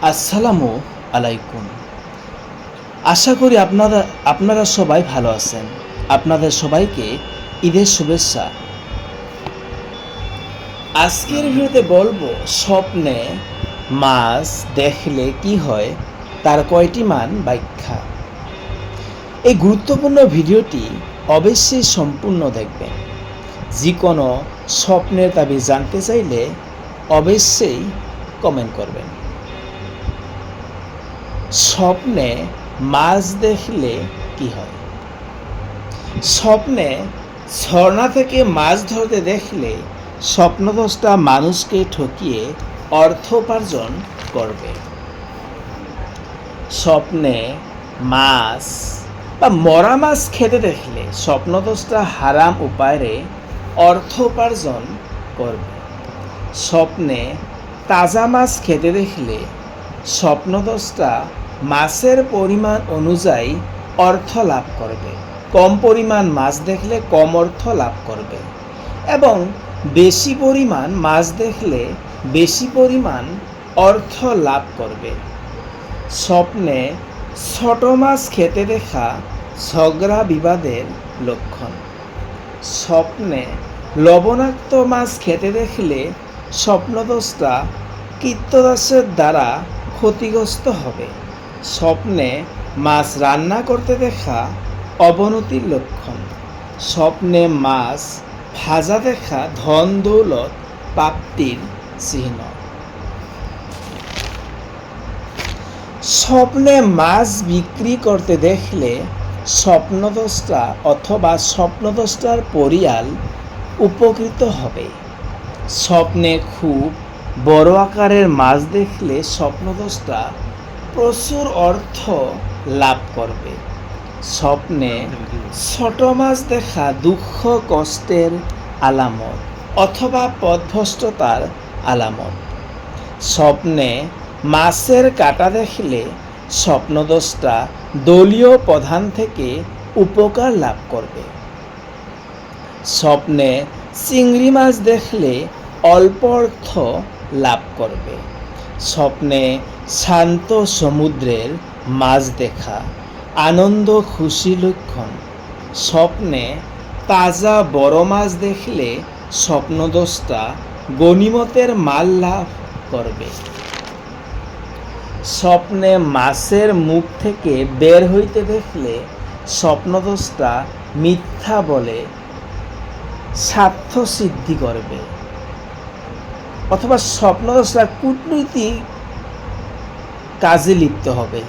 আসসালামু আলাইকুম। আশা করি আপনারা সবাই ভালো আছেন। আপনাদের সবাইকে ঈদের শুভেচ্ছা। আজকের ভিডিওতে বলবো স্বপ্নে মাছ দেখলে কি হয় তার কয়টি মান ব্যাখ্যা। এই গুরুত্বপূর্ণ ভিডিওটি অবশ্যই সম্পূর্ণ দেখবেন। যে কোনো স্বপ্নের তাবিজ জানতে চাইলে অবশ্যই কমেন্ট করবেন। স্বপ্নে মাছ দেখলে কি হয়? স্বপ্নে ঝর্ণা থেকে মাছ ধরতে দেখলে স্বপ্নদ্রষ্টা মানুষকে ঠকিয়ে অর্থ উপার্জন করবে। স্বপ্নে মাছ বা মরা মাছ খেতে দেখলে স্বপ্নদ্রষ্টা হারাম উপায়ে অর্থ উপার্জন করবে। স্বপ্নে তাজা মাছ খেতে দেখলে স্বপ্নদ্রষ্টা মাছের পরিমাণ অনুযায়ী অর্থ লাভ করবে। কম পরিমাণ মাছ দেখলে কম অর্থ লাভ করবে এবং বেশি পরিমাণ মাছ দেখলে বেশি পরিমাণ অর্থ লাভ করবে। স্বপ্নে ছোট মাছ খেতে দেখা ঝগড়া বিবাদের লক্ষণ। স্বপ্নে লবণাক্ত মাছ খেতে দেখলে স্বপ্নদ্রষ্টা কৃত্যদাসের দ্বারা ক্ষতিগ্রস্ত হবে। স্বপ্নে মাছ রান্না করতে দেখা অবনতির লক্ষণ। স্বপ্নে মাছ ভাজা দেখা ধন দৌলত প্রাপ্তির চিহ্ন। স্বপ্নে মাছ বিক্রি করতে দেখলে স্বপ্নদ্রষ্টা অথবা স্বপ্নদ্রষ্টার পরিয়াল উপকৃত হবে। স্বপ্নে খুব বড় আকারের মাছ দেখলে স্বপ্নদ্রষ্টা প্রচুর অর্থ লাভ করবে। স্বপ্নে ছোট মাছ দেখা দুঃখ কষ্টের আলামত অথবা পথভ্রষ্টতার আলামত। স্বপ্নে মাছের কাঁটা দেখলে স্বপ্নদ্রষ্টা দলীয় প্রধান থেকে উপকার লাভ করবে। স্বপ্নে চিংড়ি মাছ দেখলে অল্প অর্থ লাভ করবে। স্বপ্নে শান্ত সমুদ্রের মাছ দেখা আনন্দ খুশি লক্ষণ। স্বপ্নে তাজা বড় মাছ দেখলে স্বপ্নদ্রষ্টা গনিমতের মাল লাভ করবে। স্বপ্নে মাছের মুখ থেকে বের হইতে দেখলে স্বপ্নদ্রষ্টা মিথ্যা বলে স্বার্থ সিদ্ধি করবে অথবা স্বপ্নদ্রষ্টা কূটনৈতিক কাজে লিপ্ত হবে,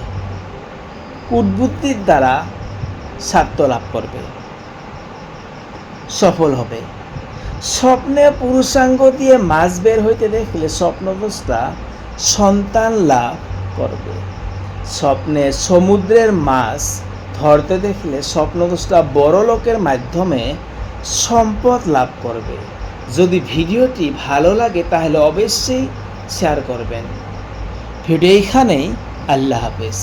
কূটবুদ্ধির দ্বারা স্বার্থ লাভ করবে, সফল হবে। স্বপ্নে পুরুষাঙ্গ দিয়ে মাছ বের হইতে দেখলে স্বপ্নদ্রষ্টা সন্তান লাভ করবে। স্বপ্নে সমুদ্রের মাছ ধরতে দেখলে স্বপ্নদ্রষ্টা বড় লোকের মাধ্যমে সম্পদ লাভ করবে। যদি ভিডিওটি ভালো লাগে তাহলে অবশ্যই শেয়ার করবেন। ভিডিও এইখানেই। আল্লাহ হাফেজ।